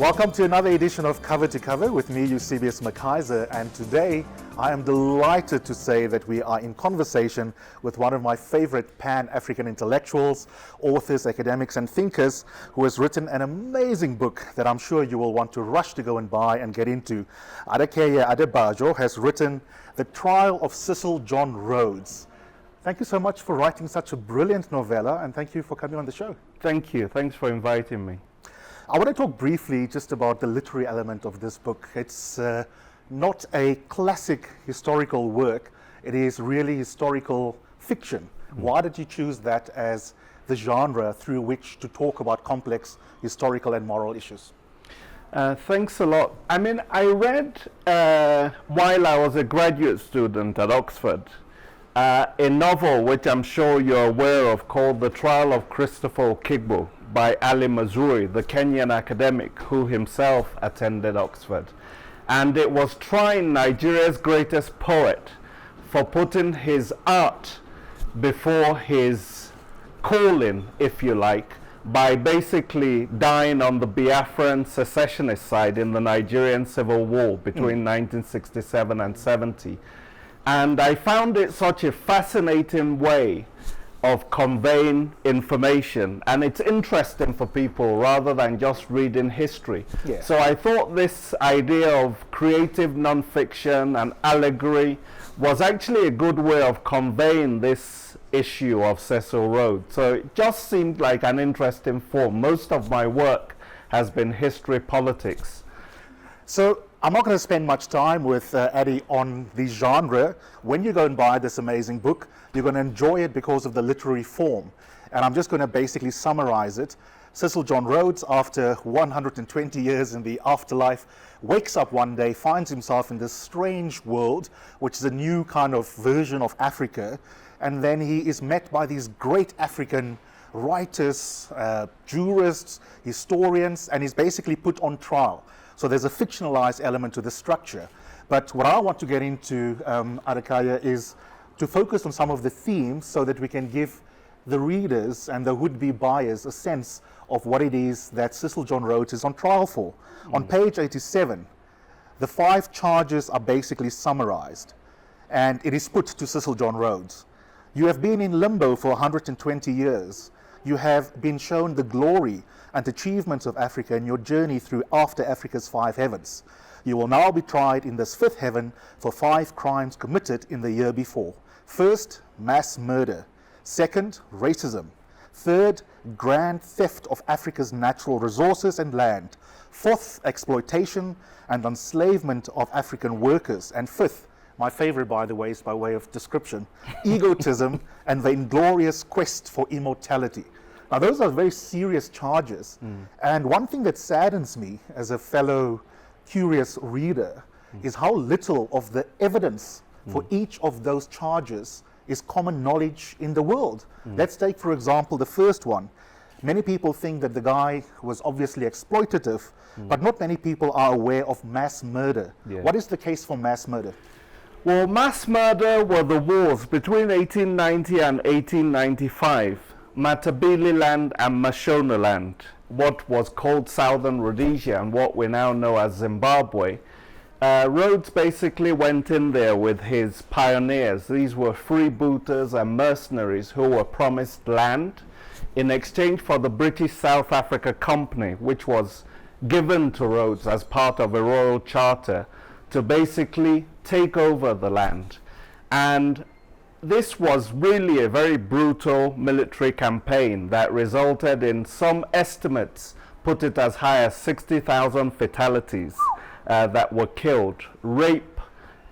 Welcome to another edition of Cover to Cover with me, Eusebius McKaiser, and today I am delighted to say that we are in conversation with one of my favorite Pan-African intellectuals, authors, academics and thinkers who has written an amazing book that I'm sure you will want to rush to go and buy and get into. Adekeye Adebajo has written The Trial of Cecil John Rhodes. Thank you so much for writing such a brilliant novella, and thank you for coming on the show. Thank you. Thanks for inviting me. I want to talk briefly just about the literary element of this book. It's not a classic historical work. It is really historical fiction. Why did you choose that as the genre through which to talk about complex historical and moral issues? Thanks a lot. I mean, I read while I was a graduate student at Oxford a novel which I'm sure you're aware of called The Trial of Christopher Okigbo by Ali Mazrui, the Kenyan academic who himself attended Oxford. And it was trying Nigeria's greatest poet for putting his art before his calling, if you like, by basically dying on the Biafran secessionist side in the Nigerian Civil War between 1967 and 70. And I found it such a fascinating way of conveying information, and it's interesting for people rather than just reading history. Yeah. So I thought this idea of creative nonfiction and allegory was actually a good way of conveying this issue of Cecil Rhodes. So it just seemed like an interesting form. Most of my work has been history politics. So I'm not going to spend much time with Addy on the genre. When you go and buy this amazing book, you're going to enjoy it because of the literary form. And I'm just going to basically summarize it. Cecil John Rhodes, after 120 years in the afterlife, wakes up one day, finds himself in this strange world, which is a new kind of version of Africa. And then he is met by these great African writers, jurists, historians, and he's basically put on trial. So there's a fictionalized element to the structure. But what I want to get into, Adekeye, is to focus on some of the themes so that we can give the readers and the would-be buyers a sense of what it is that Cecil John Rhodes is on trial for. On page 87, the 5 charges are basically summarized, and it is put to Cecil John Rhodes. You have been in limbo for 120 years. You have been shown the glory and achievements of Africa in your journey through after Africa's 5 heavens. You will now be tried in this 5th heaven for 5 crimes committed in the year before. First, mass murder. Second, racism. Third, grand theft of Africa's natural resources and land. Fourth, exploitation and enslavement of African workers. And fifth, my favorite, by the way, is by way of description, egotism and the inglorious quest for immortality. Now, those are very serious charges. And one thing that saddens me as a fellow curious reader is how little of the evidence for each of those charges is common knowledge in the world. Let's take, for example, the first one. Many people think that the guy was obviously exploitative, but not many people are aware of mass murder. Yeah. What is the case for mass murder? Well, mass murder were the wars between 1890 and 1895. Matabeleland and Mashonaland, what was called Southern Rhodesia and what we now know as Zimbabwe. Rhodes basically went in there with his pioneers. These were freebooters and mercenaries who were promised land in exchange for the British South Africa Company, which was given to Rhodes as part of a royal charter to basically take over the land. And this was really a very brutal military campaign that resulted in, some estimates put it as high as 60,000 fatalities that were killed. Rape,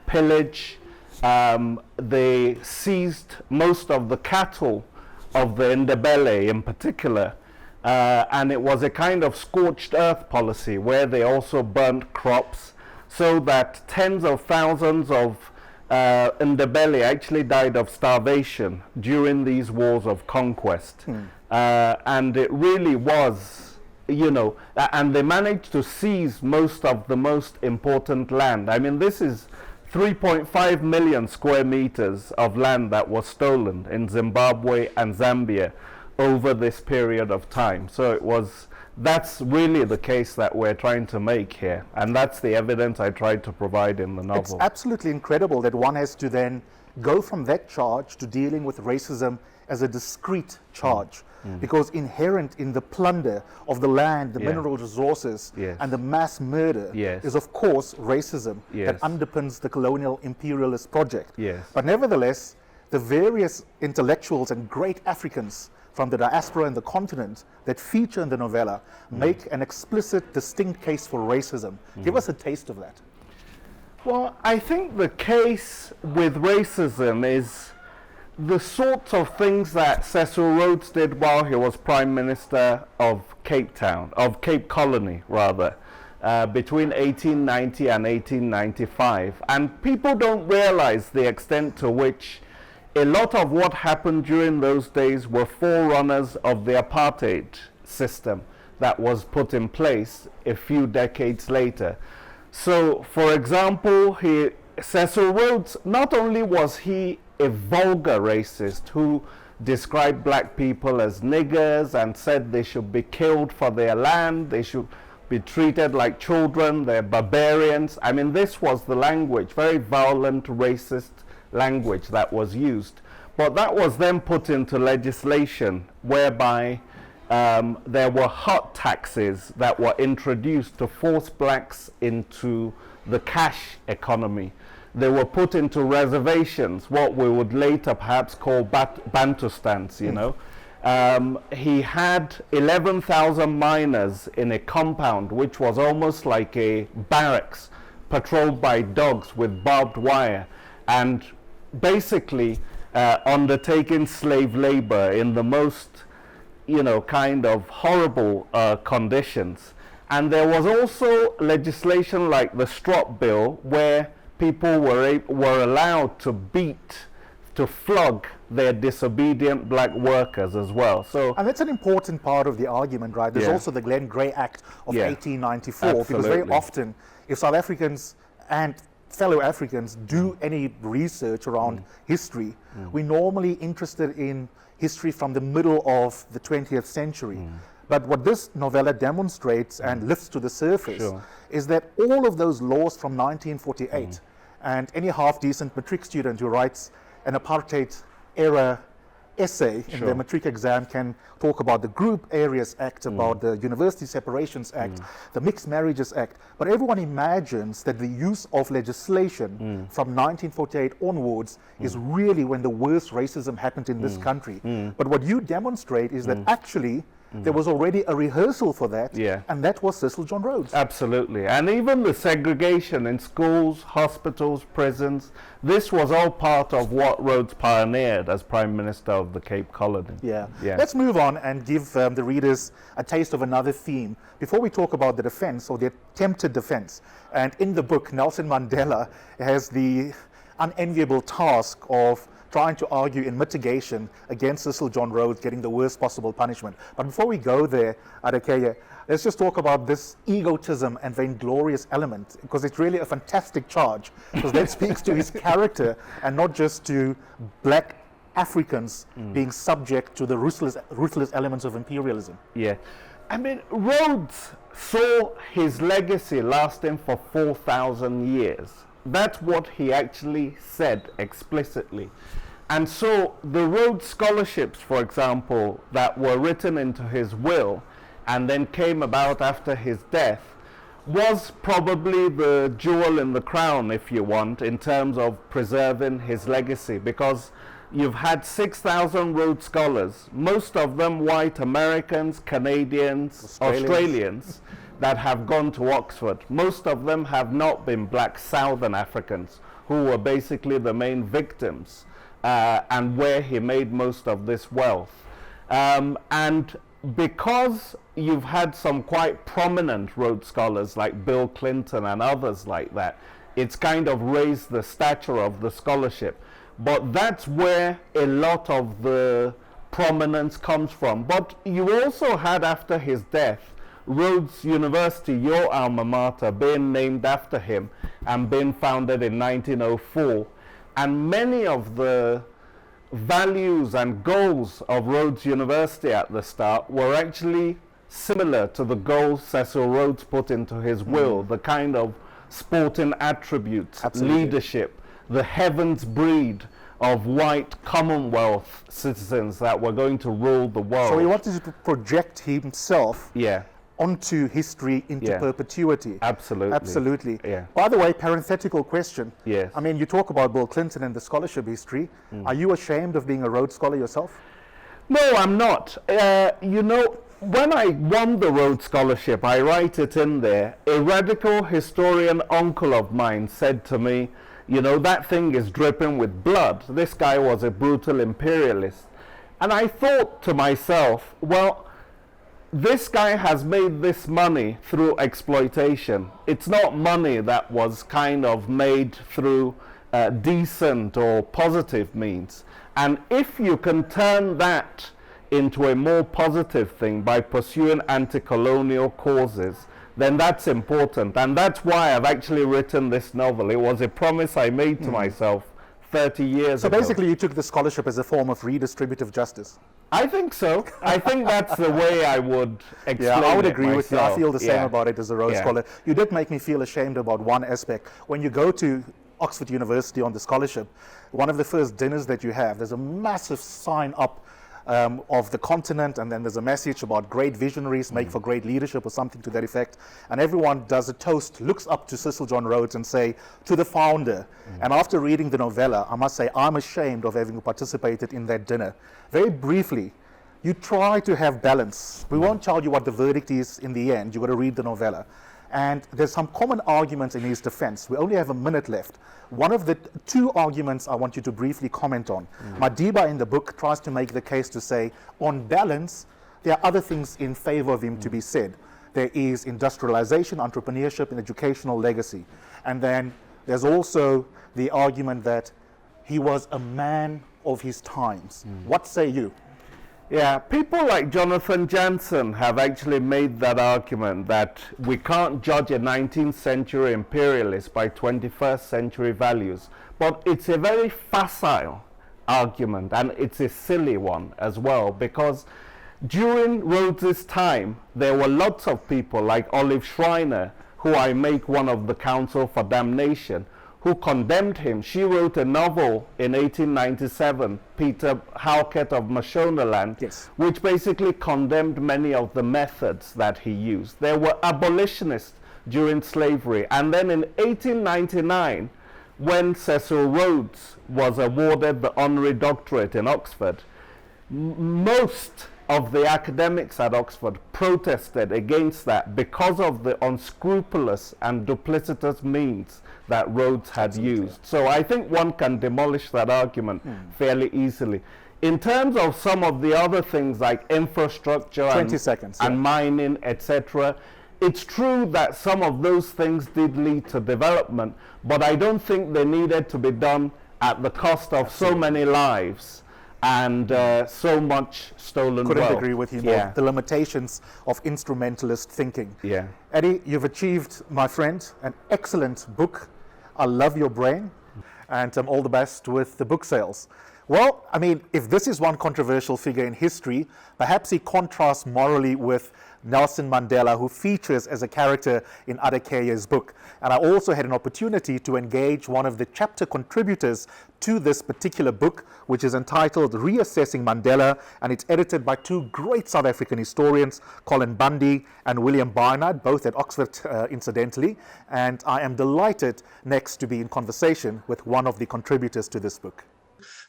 pillage, they seized most of the cattle of the Ndebele in particular, and it was a kind of scorched earth policy where they also burnt crops, so that tens of thousands of Ndebele actually died of starvation during these wars of conquest. And it really was, you know, and they managed to seize most of the most important land. I mean, this is 3.5 million square meters of land that was stolen in Zimbabwe and Zambia over this period of time. So it was that's really the case that we're trying to make here, and that's the evidence I tried to provide in the novel. It's absolutely incredible that one has to then go from that charge to dealing with racism as a discrete charge, because inherent in the plunder of the land, the mineral resources, and the mass murder is, of course, racism that underpins the colonial imperialist project. But nevertheless, the various intellectuals and great Africans from the diaspora and the continent that feature in the novella make an explicit, distinct case for racism. Give us a taste of that. Well, I think the case with racism is the sorts of things that Cecil Rhodes did while he was Prime Minister of Cape Colony, rather, between 1890 and 1895. And people don't realize the extent to which a lot of what happened during those days were forerunners of the apartheid system that was put in place a few decades later. So, for example, Cecil Rhodes, not only was he a vulgar racist who described black people as niggers and said they should be killed for their land, they should be treated like children, they're barbarians. I mean, this was the language, very violent, racist language that was used. But that was then put into legislation whereby there were hot taxes that were introduced to force blacks into the cash economy. They were put into reservations, what we would later perhaps call Bantustans, you know. He had 11,000 miners in a compound which was almost like a barracks patrolled by dogs with barbed wire, and basically undertaking slave labor in the most, you know, kind of horrible conditions. And there was also legislation like the Strop Bill, where people were allowed to beat, to flog their disobedient black workers as well. So, and that's an important part of the argument, right? There's also the Glenn Grey Act of 1894, because very often, if South Africans and fellow Africans do any research around history, we're normally interested in history from the middle of the 20th century. But what this novella demonstrates and lifts to the surface is that all of those laws from 1948, and any half-decent matric student who writes an apartheid-era essay in their matric exam can talk about the Group Areas Act, about the University Separations Act, the Mixed Marriages Act, but everyone imagines that the use of legislation from 1948 onwards is really when the worst racism happened in this country. But what you demonstrate is that actually there was already a rehearsal for that, and that was Cecil John Rhodes. Absolutely. And even the segregation in schools, hospitals, prisons, this was all part of what Rhodes pioneered as Prime Minister of the Cape Colony. Let's move on and give the readers a taste of another theme before we talk about the defense, or the attempted defense. And in the book, Nelson Mandela has the unenviable task of trying to argue in mitigation against Cecil John Rhodes getting the worst possible punishment. But before we go there, Adekeye, let's just talk about this egotism and vainglorious element, because it's really a fantastic charge, because that speaks to his character and not just to black Africans being subject to the ruthless elements of imperialism. I mean, Rhodes saw his legacy lasting for 4,000 years. That's what he actually said explicitly. And so the Rhodes scholarships, for example, that were written into his will and then came about after his death, was probably the jewel in the crown, if you want, in terms of preserving his legacy, because you've had 6,000 Rhodes scholars, most of them white Americans, Canadians, Australians that have gone to Oxford. Most of them have not been black Southern Africans, who were basically the main victims and where he made most of this wealth. And because you've had some quite prominent Rhodes scholars like Bill Clinton and others like that, it's kind of raised the stature of the scholarship. But that's where a lot of the prominence comes from. But you also had, after his death, Rhodes University, your alma mater, being named after him and being founded in 1904. And many of the values and goals of Rhodes University at the start were actually similar to the goals Cecil Rhodes put into his will, the kind of sporting attributes, Absolutely. leadership, the heavens breed of white Commonwealth citizens that were going to rule the world. So he wanted to project himself Yeah, onto history into Yeah. perpetuity. absolutely. Absolutely. Yeah. By the way, parenthetical question. Yes. I mean, you talk about Bill Clinton and the scholarship history. Are you ashamed of being a Rhodes Scholar yourself? No, I'm not. You know, when I won the Rhodes Scholarship, I write it in there, a radical historian uncle of mine said to me, you know, that thing is dripping with blood. This guy was a brutal imperialist. And I thought to myself, well, this guy has made this money through exploitation. It's not money that was kind of made through decent or positive means. And if you can turn that into a more positive thing by pursuing anti-colonial causes, then that's important. And that's why I've actually written this novel. It was a promise I made to myself 30 years ago. So basically you took the scholarship as a form of redistributive justice. I think so. I think that's the way I would explain it. Yeah, I would agree with you. I myself. feel the same Yeah. about it as a Rhodes Yeah. Scholar. You did make me feel ashamed about one aspect. When you go to Oxford University on the scholarship, one of the first dinners that you have, there's a massive sign up of the continent, and then there's a message about great visionaries make for great leadership or something to that effect. And everyone does a toast, looks up to Cecil John Rhodes and say, to the founder. And after reading the novella, I must say I'm ashamed of having participated in that dinner. Very briefly, you try to have balance. We won't tell you what the verdict is in the end. You've got to read the novella. And there's some common arguments in his defense. We only have a minute left. One of the two arguments I want you to briefly comment on. Madiba in the book tries to make the case to say, on balance, there are other things in favor of him to be said. There is industrialization, entrepreneurship, and educational legacy. And then there's also the argument that he was a man of his times. What say you? Yeah, people like Jonathan Jansen have actually made that argument that we can't judge a 19th century imperialist by 21st century values. But it's a very facile argument, and it's a silly one as well, because during Rhodes's time, there were lots of people like Olive Schreiner, who I make one of the Council for Damnation, who condemned him. She wrote a novel in 1897, Peter Halkett of Mashonaland, Yes. which basically condemned many of the methods that he used. There were abolitionists during slavery. And then in 1899, when Cecil Rhodes was awarded the honorary doctorate in Oxford, most of the academics at Oxford protested against that because of the unscrupulous and duplicitous means that Rhodes had used. So I think one can demolish that argument fairly easily. In terms of some of the other things like infrastructure 20 seconds, yeah. and mining, etc., it's true that some of those things did lead to development, but I don't think they needed to be done at the cost of so many lives and so much stolen Couldn't wealth. agree with you more. Yeah. The limitations of instrumentalist thinking. Yeah. Eddie, you've achieved, my friend, an excellent book. I love your brain, and all the best with the book sales. Well, I mean, if this is one controversial figure in history, perhaps he contrasts morally with Nelson Mandela, who features as a character in Adekaye's book. And I also had an opportunity to engage one of the chapter contributors to this particular book, which is entitled Reassessing Mandela, and it's edited by two great South African historians, Colin Bundy and William Barnard, both at Oxford, incidentally. And I am delighted next to be in conversation with one of the contributors to this book.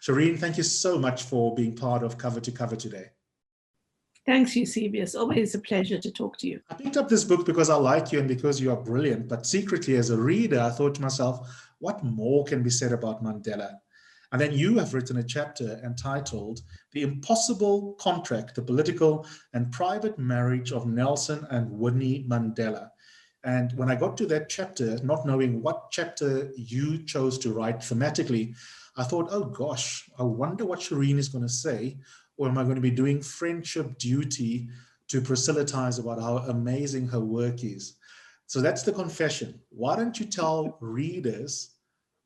Shireen, thank you so much for being part of Cover to Cover today. Thanks, Eusebius. Always a pleasure to talk to you. I picked up this book because I like you and because you are brilliant, but secretly as a reader, I thought to myself, what more can be said about Mandela? And then you have written a chapter entitled The Impossible Contract, the Political and Private Marriage of Nelson and Winnie Mandela. And when I got to that chapter, not knowing what chapter you chose to write thematically, I thought, oh gosh, I wonder what Shireen is going to say, or am I going to be doing friendship duty to Priscilla Ties about how amazing her work is? So that's the confession. Why don't you tell readers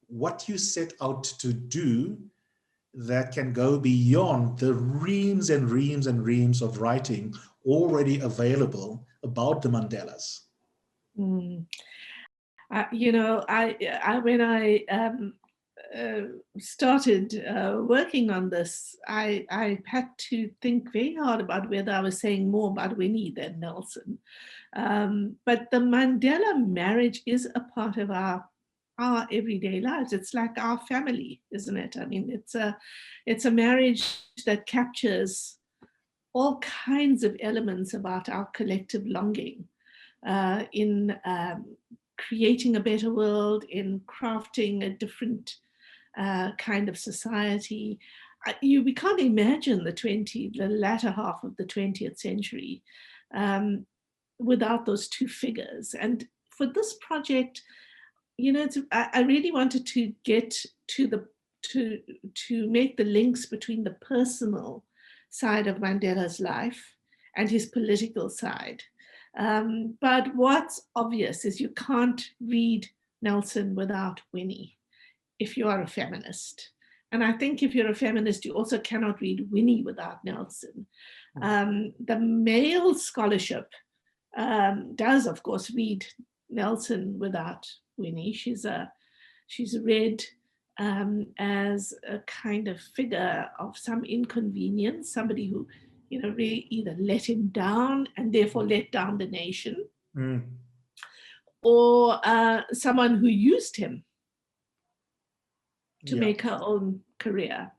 what you set out to do that can go beyond the reams and reams and reams of writing already available about the Mandelas? Mm. When I started working on this, I had to think very hard about whether I was saying more about Winnie than Nelson. But the Mandela marriage is a part of our everyday lives. It's like our family, isn't it? I mean, it's a marriage that captures all kinds of elements about our collective longing in creating a better world, in crafting a different kind of society. We can't imagine the latter half of the 20th century without those two figures. And for this project, I really wanted to get to make the links between the personal side of Mandela's life and his political side. But what's obvious is you can't read Nelson without Winnie if you are a feminist. And I think if you're a feminist, you also cannot read Winnie without Nelson. The male scholarship does, of course, read Nelson without Winnie. She's read as a kind of figure of some inconvenience, somebody who, really either let him down and therefore let down the nation, or someone who used him to make her own career.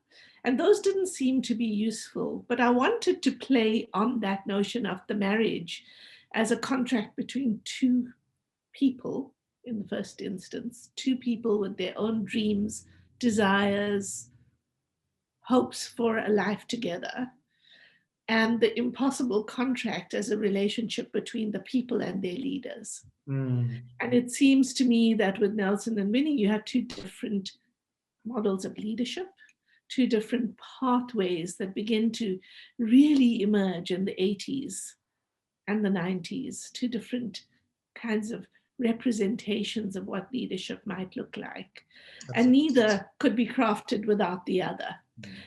And those didn't seem to be useful, but I wanted to play on that notion of the marriage as a contract between two people in the first instance, two people with their own dreams, desires, hopes for a life together, and the impossible contract as a relationship between the people and their leaders. And it seems to me that with Nelson and Winnie, you have two different models of leadership, two different pathways that begin to really emerge in the 80s and the 90s, two different kinds of representations of what leadership might look like. And neither could be crafted without the other.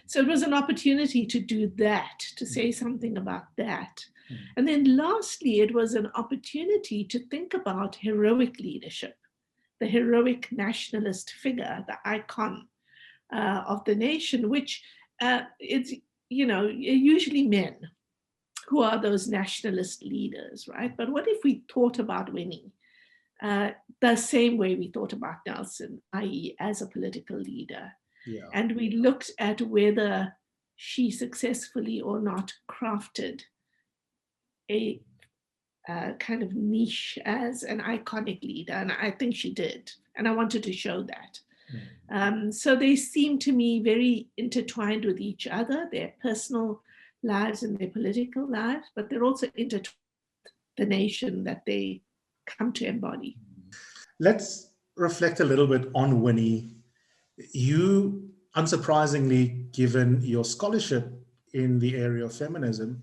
So it was an opportunity to do that, to say something about that. And then lastly, it was an opportunity to think about heroic leadership, the heroic nationalist figure, the icon of the nation, which it's, usually men who are those nationalist leaders, right? But what if we thought about Winnie the same way we thought about Nelson, i.e. as a political leader? And we looked at whether she successfully or not crafted a kind of niche as an iconic leader. And I think she did. And I wanted to show that. So they seem to me very intertwined with each other, their personal lives and their political lives, but they're also intertwined with the nation that they come to embody. Let's reflect a little bit on Winnie. You, unsurprisingly, given your scholarship in the area of feminism,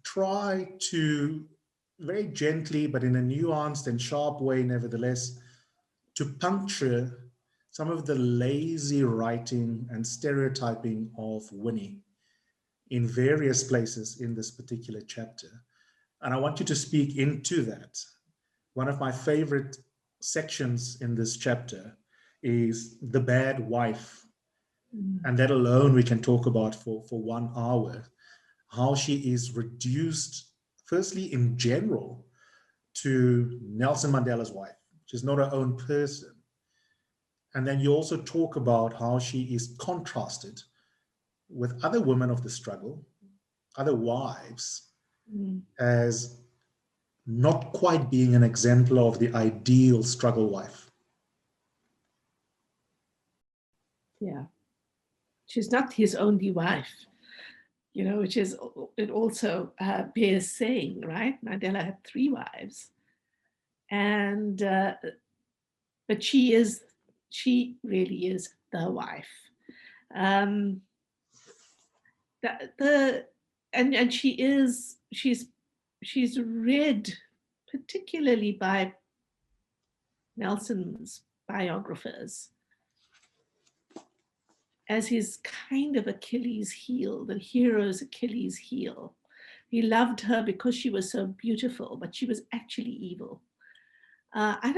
try to very gently, but in a nuanced and sharp way, nevertheless, to puncture some of the lazy writing and stereotyping of Winnie in various places in this particular chapter. And I want you to speak into that. One of my favorite sections in this chapter is the bad wife. And that alone we can talk about for 1 hour, how she is reduced, firstly in general, to Nelson Mandela's wife. She's not her own person. And then you also talk about how she is contrasted with other women of the struggle, other wives, as not quite being an exemplar of the ideal struggle wife. Yeah. She's not his only wife, which is, it also bears saying, right? Mandela had 3 wives. And, but she really is the wife. And she's read particularly by Nelson's biographers as his kind of Achilles heel, the hero's Achilles heel. He loved her because she was so beautiful, but she was actually evil. I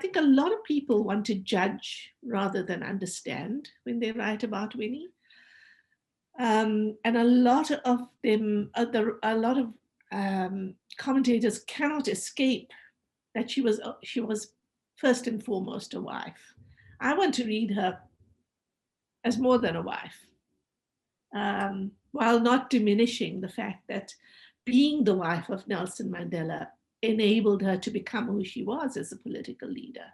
think a lot of people want to judge rather than understand when they write about Winnie. And a lot of them, a lot of commentators cannot escape that she was first and foremost a wife. I want to read her as more than a wife, while not diminishing the fact that being the wife of Nelson Mandela enabled her to become who she was as a political leader.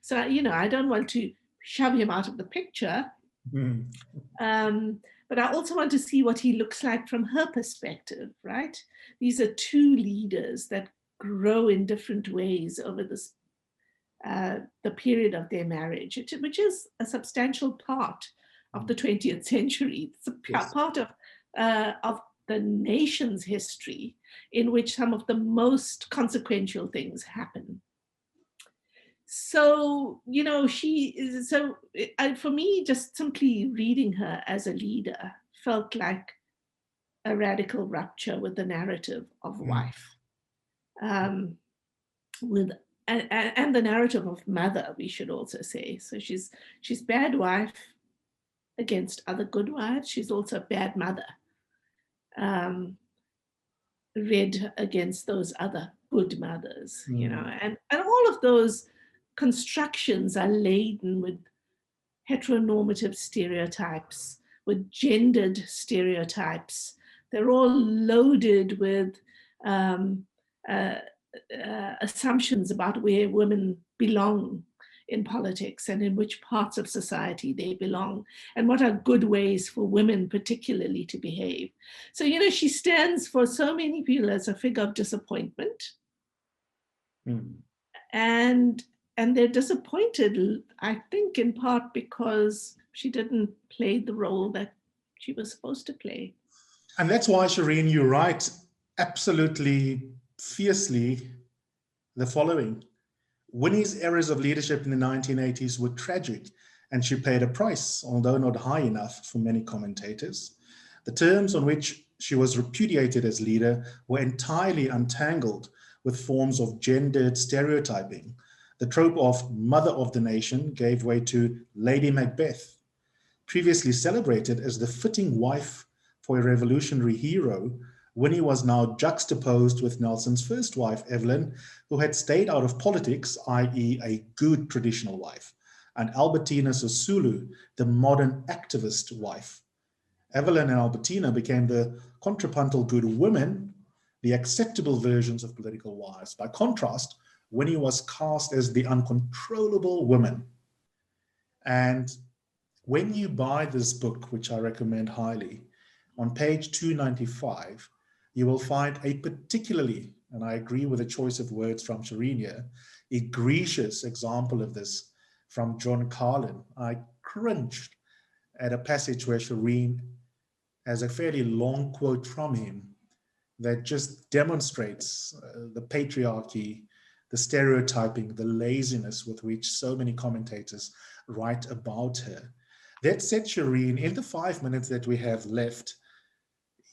So, I don't want to shove him out of the picture, but I also want to see what he looks like from her perspective, right? These are two leaders that grow in different ways over this the period of their marriage, which is a substantial part of the 20th century. It's a Yes. part of the nation's history in which some of the most consequential things happen. So, for me, just simply reading her as a leader felt like a radical rupture with the narrative of wife, and the narrative of mother, we should also say. So she's bad wife against other good wives. She's also a bad mother, read against those other good mothers, and all of those constructions are laden with heteronormative stereotypes, with gendered stereotypes. They're all loaded with assumptions about where women belong in politics and in which parts of society they belong, and what are good ways for women particularly to behave. So, she stands for so many people as a figure of disappointment. And they're disappointed, I think, in part because she didn't play the role that she was supposed to play. And that's why, Shireen, you write absolutely fiercely the following. Winnie's errors of leadership in the 1980s were tragic, and she paid a price, although not high enough for many commentators. The terms on which she was repudiated as leader were entirely untangled with forms of gendered stereotyping. The trope of mother of the nation gave way to Lady Macbeth, previously celebrated as the fitting wife for a revolutionary hero. Winnie was now juxtaposed with Nelson's first wife, Evelyn, who had stayed out of politics, i.e. a good traditional wife, and Albertina Sisulu, the modern activist wife. Evelyn and Albertina became the contrapuntal good women, the acceptable versions of political wives. By contrast, Winnie was cast as the uncontrollable woman. And when you buy this book, which I recommend highly, on page 295, you will find a particularly, and I agree with the choice of words from Shireen here, egregious example of this from John Carlin. I cringed at a passage where Shireen has a fairly long quote from him that just demonstrates the patriarchy, the stereotyping, the laziness with which so many commentators write about her. That said, Shireen, in the 5 minutes that we have left,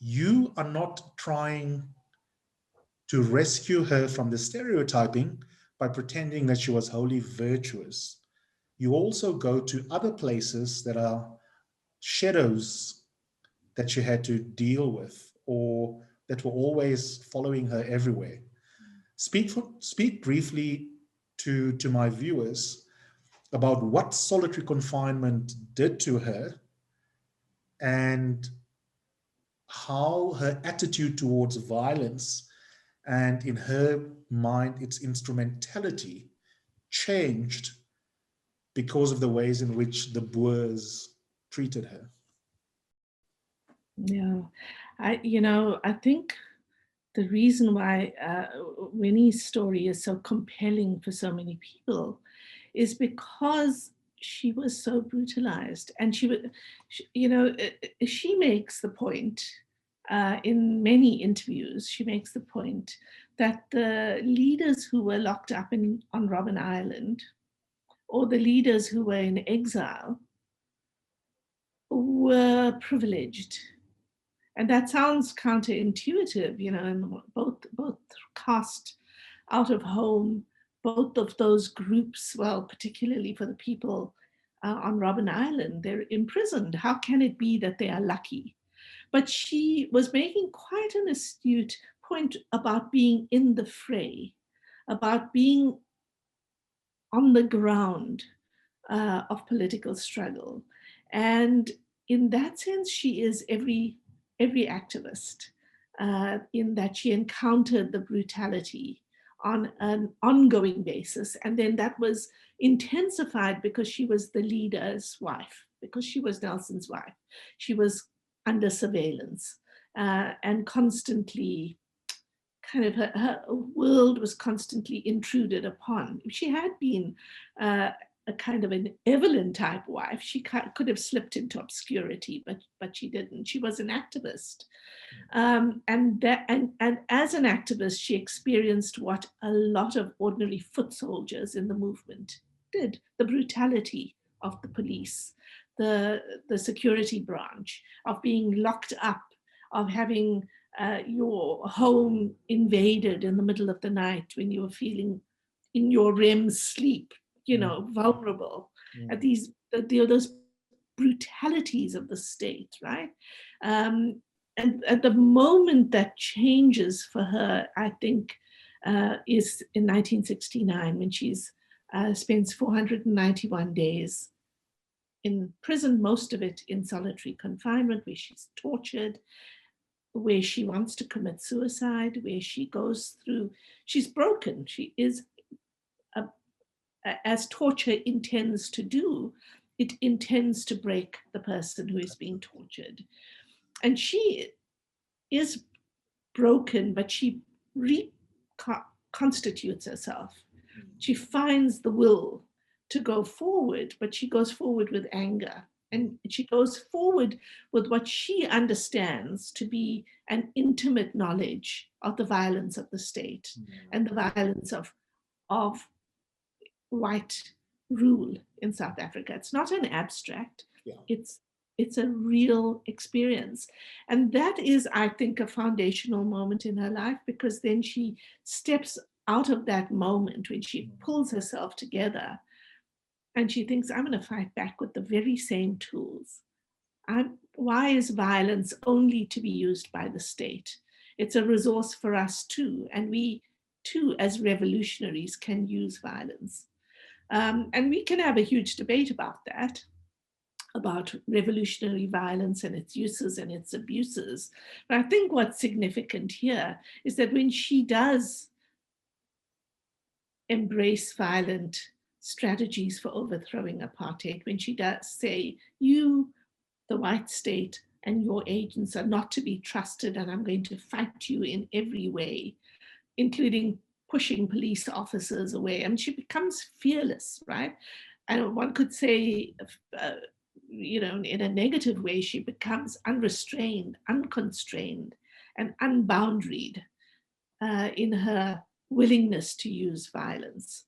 you are not trying to rescue her from the stereotyping by pretending that she was wholly virtuous. You also go to other places that are shadows that she had to deal with, or that were always following her everywhere. Speak briefly to my viewers about what solitary confinement did to her and how her attitude towards violence and, in her mind, its instrumentality changed because of the ways in which the Boers treated her. Yeah, I think the reason why Winnie's story is so compelling for so many people is because she was so brutalized, and she makes the point in many interviews. She makes the point that the leaders who were locked up on Robben Island, or the leaders who were in exile, were privileged. And that sounds counterintuitive, you know, and both cast out of home, both of those groups, well, particularly for the people on Robben Island, they're imprisoned. How can it be that they are lucky? But she was making quite an astute point about being in the fray, about being on the ground of political struggle. And in that sense, she is every activist, in that she encountered the brutality on an ongoing basis. And then that was intensified because she was the leader's wife, because she was Nelson's wife. She was under surveillance and constantly kind of her world was constantly intruded upon. If she had been a kind of an Evelyn type wife, she could have slipped into obscurity, but she didn't. She was an activist. And as an activist, she experienced what a lot of ordinary foot soldiers in the movement did, the brutality of the police, the security branch, of being locked up, of having your home invaded in the middle of the night when you were feeling in your REM sleep, you know, vulnerable at those brutalities of the state, right? And at the moment that changes for her, I think, is in 1969 when she's spends 491 days in prison, most of it in solitary confinement, where she's tortured, where she wants to commit suicide, where she goes through, she's broken. She is, as torture intends to do, it intends to break the person who is being tortured. And she is broken, but she reconstitutes herself. She finds the will to go forward, but she goes forward with anger. And she goes forward with what she understands to be an intimate knowledge of the violence of the state and the violence of white rule in South Africa. It's not an abstract. Yeah. It's a real experience. And that is, I think, a foundational moment in her life, because then she steps out of that moment when she pulls herself together and she thinks, I'm going to fight back with the very same tools. Why is violence only to be used by the state? It's a resource for us too. And we too, as revolutionaries, can use violence. And we can have a huge debate about that, about revolutionary violence and its uses and its abuses. But I think what's significant here is that when she does embrace violent strategies for overthrowing apartheid, when she does say, you, the white state, and your agents are not to be trusted, and I'm going to fight you in every way, including pushing police officers away. I mean, she becomes fearless, right? And one could say, you know, in a negative way, she becomes unrestrained, unconstrained, and unboundaried in her willingness to use violence.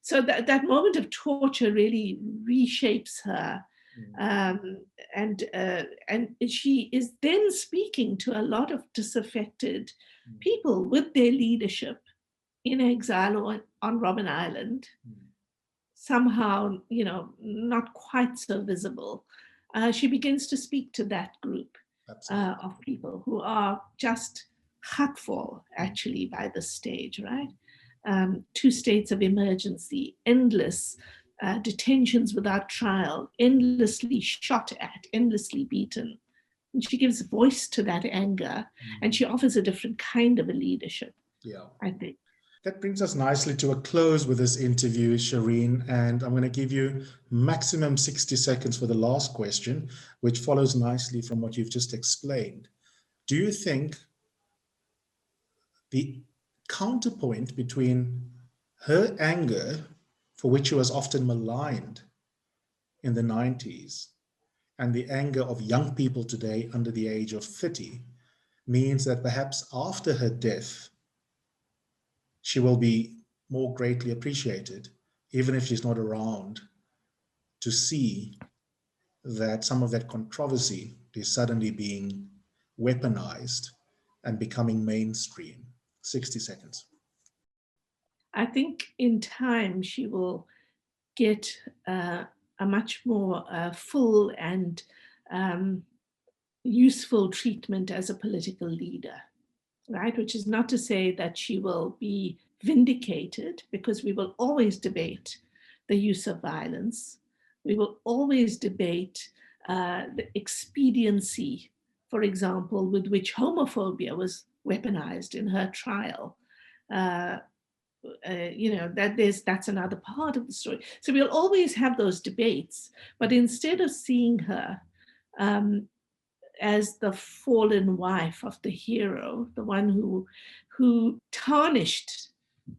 So that moment of torture really reshapes her. And she is then speaking to a lot of disaffected people with their leadership in exile or on Robben Island, somehow, you know, not quite so visible. She begins to speak to that group of people who are just hurtful, actually, by this stage, right? 2 states of emergency, endless detentions without trial, endlessly shot at, endlessly beaten. And she gives voice to that anger, and she offers a different kind of a leadership, I think. That brings us nicely to a close with this interview, Shireen, and I'm going to give you maximum 60 seconds for the last question, which follows nicely from what you've just explained. Do you think the counterpoint between her anger, for which she was often maligned in the 90s, and the anger of young people today under the age of 30, means that perhaps after her death, she will be more greatly appreciated, even if she's not around to see that some of that controversy is suddenly being weaponized and becoming mainstream? 60 seconds. I think in time she will get a much more full and useful treatment as a political leader, right? Which is not to say that she will be vindicated, because we will always debate the use of violence. We will always debate the expediency, for example, with which homophobia was weaponized in her trial. That's another part of the story. So we'll always have those debates, but instead of seeing her as the fallen wife of the hero, the one who tarnished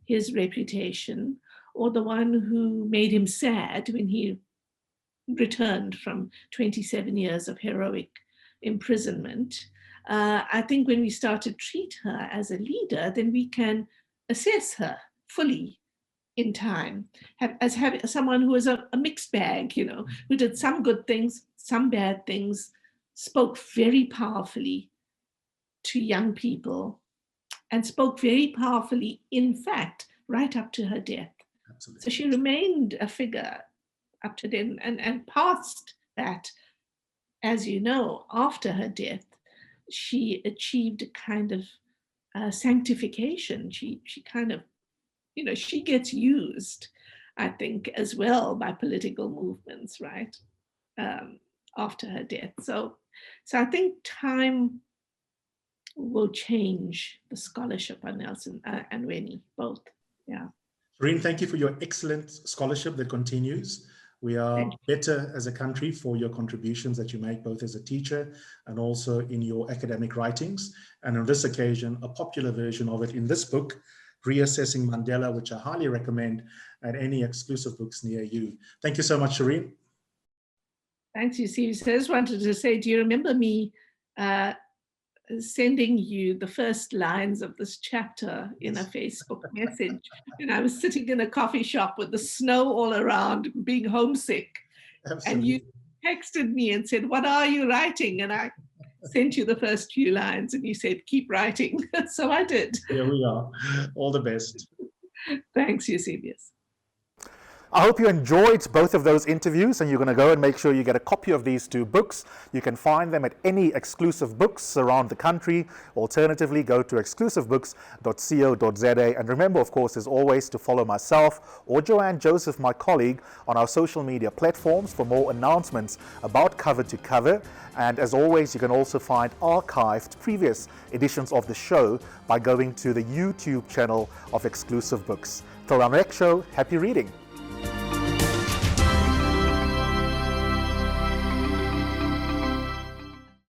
his reputation, or the one who made him sad when he returned from 27 years of heroic imprisonment, I think when we start to treat her as a leader, then we can assess her fully in time, as having someone who is a mixed bag, who did some good things, some bad things, spoke very powerfully to young people, and spoke very powerfully, in fact, right up to her death. Absolutely. So she remained a figure up to then, and past that, as you know, after her death, she achieved a kind of sanctification. She kind of, she gets used, I think, as well by political movements, right? After her death. So I think time will change the scholarship on Nelson and Winnie, both. Yeah. Shireen, thank you for your excellent scholarship that continues. We are better as a country for your contributions that you make, both as a teacher and also in your academic writings. And on this occasion, a popular version of it in this book, Reassessing Mandela, which I highly recommend at any exclusive books near you. Thank you so much, Shireen. Thanks, Eusebius. I just wanted to say, do you remember me sending you the first lines of this chapter in a Facebook message? And I was sitting in a coffee shop with the snow all around, being homesick. Absolutely. And you texted me and said, "What are you writing?" And I sent you the first few lines and you said, "Keep writing." So I did. Here we are. All the best. Thanks, Eusebius. I hope you enjoyed both of those interviews, and you're going to go and make sure you get a copy of these two books. You can find them at any exclusive books around the country. Alternatively, go to exclusivebooks.co.za. And remember, of course, as always, to follow myself or Joanne Joseph, my colleague, on our social media platforms for more announcements about Cover to Cover. And as always, you can also find archived previous editions of the show by going to the YouTube channel of Exclusive Books. Till our next show, happy reading.